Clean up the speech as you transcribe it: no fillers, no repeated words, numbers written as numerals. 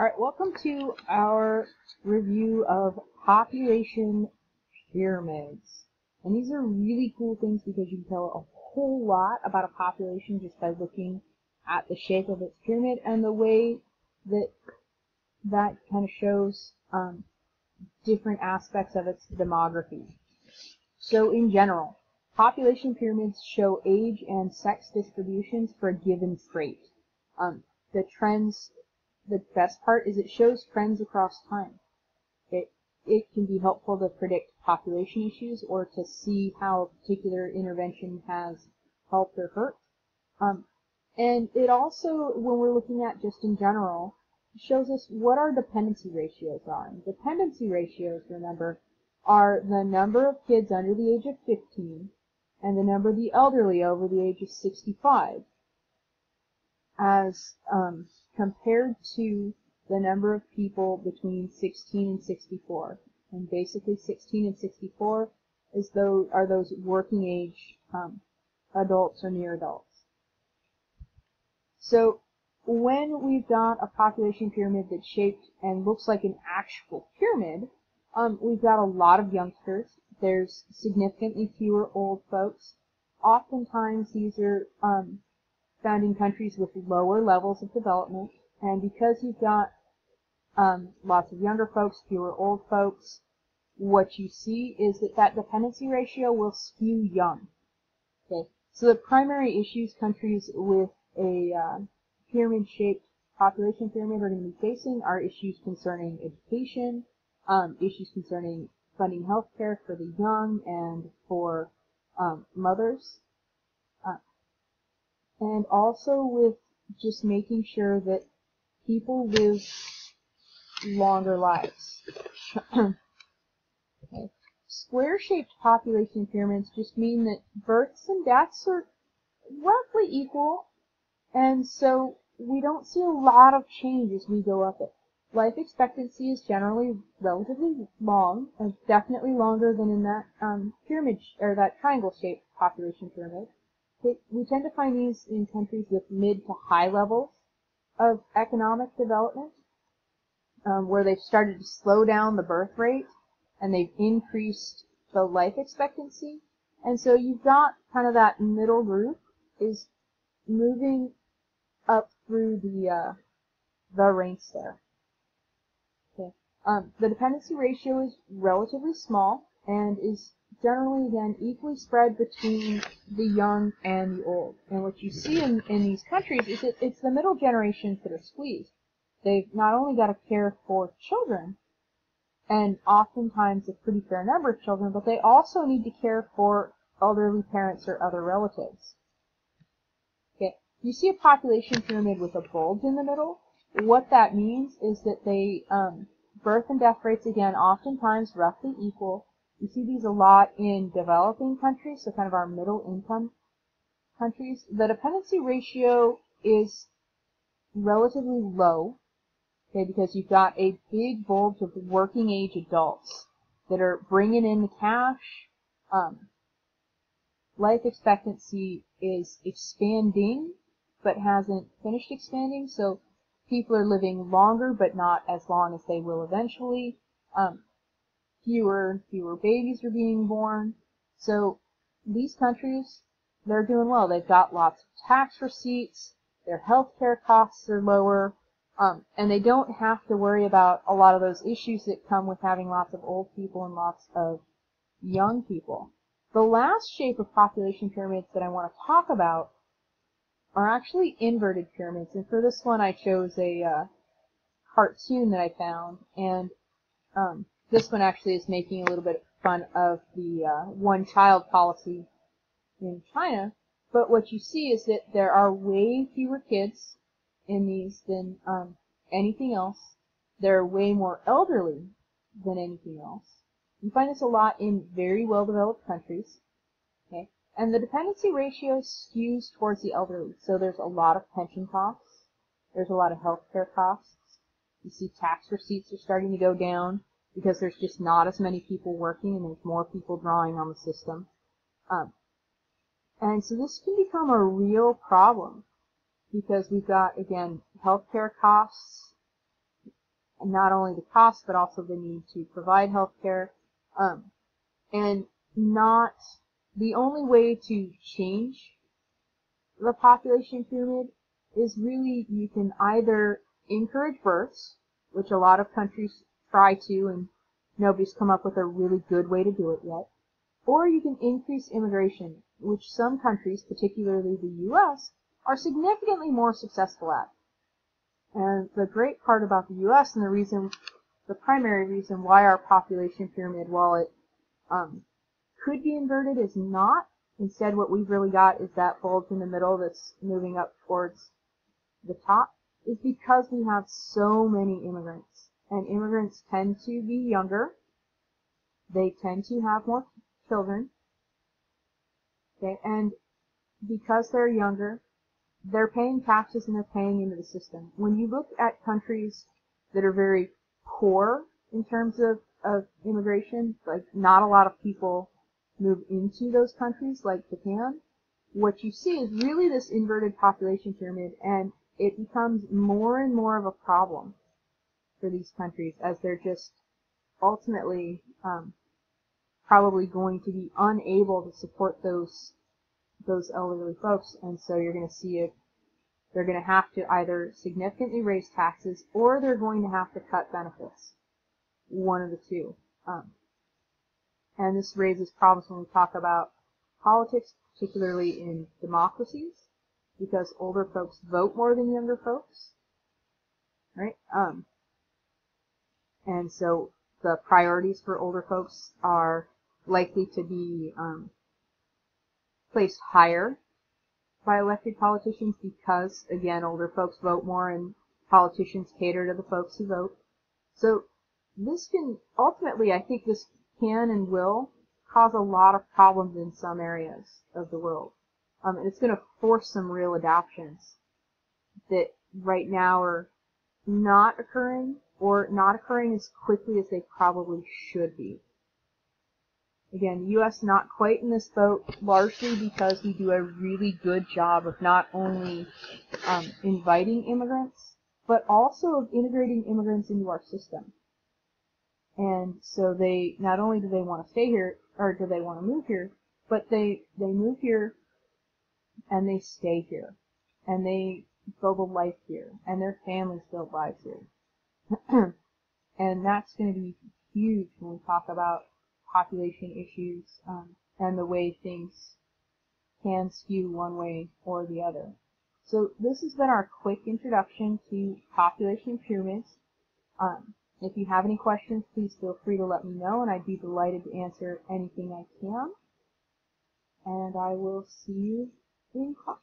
Alright, welcome to our review of population pyramids. And these are really cool things because you can tell a whole lot about a population just by looking at the shape of its pyramid and the way that that kind of shows different aspects of its demography. So in general, population pyramids show age and sex distributions for a given trait. The best part is it shows trends across time. It can be helpful to predict population issues or to see how a particular intervention has helped or hurt. And it also, when we're looking at just in general, shows us what our dependency ratios are. And dependency ratios, remember, are the number of kids under the age of 15 and the number of the elderly over the age of 65 as compared to the number of people between 16 and 64. And basically 16 and 64 are those working age adults or near adults. So when we've got a population pyramid that's shaped and looks like an actual pyramid, we've got a lot of youngsters. There's significantly fewer old folks. Oftentimes these are found in countries with lower levels of development, and because you've got lots of younger folks, fewer old folks, what you see is that dependency ratio will skew young. Okay, so the primary issues countries with a pyramid-shaped population pyramid are going to be facing are issues concerning education, issues concerning funding health care for the young and for mothers, and also with just making sure that people live longer lives. Okay. Square-shaped population pyramids just mean that births and deaths are roughly equal, and so we don't see a lot of change as we go up it. Life expectancy is generally relatively long, and definitely longer than in that pyramid or that triangle-shaped population pyramid. We tend to find these in countries with mid to high levels of economic development, where they've started to slow down the birth rate and they've increased the life expectancy. And so you've got kind of that middle group is moving up through the ranks there. Okay. The dependency ratio is relatively small and is generally, again, equally spread between the young and the old. And what you see in these countries is that it's the middle generations that are squeezed. They've not only got to care for children, and oftentimes a pretty fair number of children, but they also need to care for elderly parents or other relatives. Okay. You see a population pyramid with a bulge in the middle. What that means is that they, birth and death rates, again, oftentimes roughly equal. You see these a lot in developing countries, so kind of our middle income countries. The dependency ratio is relatively low, okay, because you've got a big bulge of working age adults that are bringing in the cash. Life expectancy is expanding, but hasn't finished expanding, so people are living longer, but not as long as they will eventually. Fewer and fewer babies are being born. So these countries, they're doing well. They've got lots of tax receipts, their healthcare costs are lower, and they don't have to worry about a lot of those issues that come with having lots of old people and lots of young people. The last shape of population pyramids that I want to talk about are actually inverted pyramids, and for this one I chose a cartoon that I found, and this one actually is making a little bit of fun of the one-child policy in China, but what you see is that there are way fewer kids in these than anything else. They're way more elderly than anything else. You find this a lot in very well-developed countries. Okay? And the dependency ratio skews towards the elderly, so there's a lot of pension costs. There's a lot of healthcare costs. You see tax receipts are starting to go down, because there's just not as many people working and there's more people drawing on the system. And so this can become a real problem because we've got, again, healthcare costs not only the cost, but also the need to provide health care. And not the only way to change the population pyramid is really you can either encourage births, which a lot of countries try to, and nobody's come up with a really good way to do it yet, or you can increase immigration, which some countries, particularly the U.S., are significantly more successful at. And the great part about the U.S. and the primary reason why our population pyramid, while it could be inverted, is not. Instead, what we've really got is that bulge in the middle that's moving up towards the top, is because we have so many immigrants. And immigrants tend to be younger. They tend to have more children. Okay, and because they're younger, they're paying taxes and they're paying into the system. When you look at countries that are very poor in terms of immigration, like not a lot of people move into those countries like Japan, what you see is really this inverted population pyramid, and it becomes more and more of a problem for these countries as they're just ultimately probably going to be unable to support those elderly folks, and so you're going to see it. They're going to have to either significantly raise taxes or they're going to have to cut benefits. One of the two. And this raises problems when we talk about politics, particularly in democracies, because older folks vote more than younger folks, right? And so the priorities for older folks are likely to be placed higher by elected politicians because, again, older folks vote more and politicians cater to the folks who vote. So this can, ultimately, I think this can and will cause a lot of problems in some areas of the world. And it's going to force some real adaptations that right now are not occurring, or not occurring as quickly as they probably should be. Again, the U.S. not quite in this boat, largely because we do a really good job of not only inviting immigrants, but also of integrating immigrants into our system. And so they, not only do they want to stay here, or do they want to move here, but they move here and they stay here. And they build a life here. And their families build lives here. And that's going to be huge when we talk about population issues and the way things can skew one way or the other. So this has been our quick introduction to population pyramids. If you have any questions, please feel free to let me know, and I'd be delighted to answer anything I can. And I will see you in class.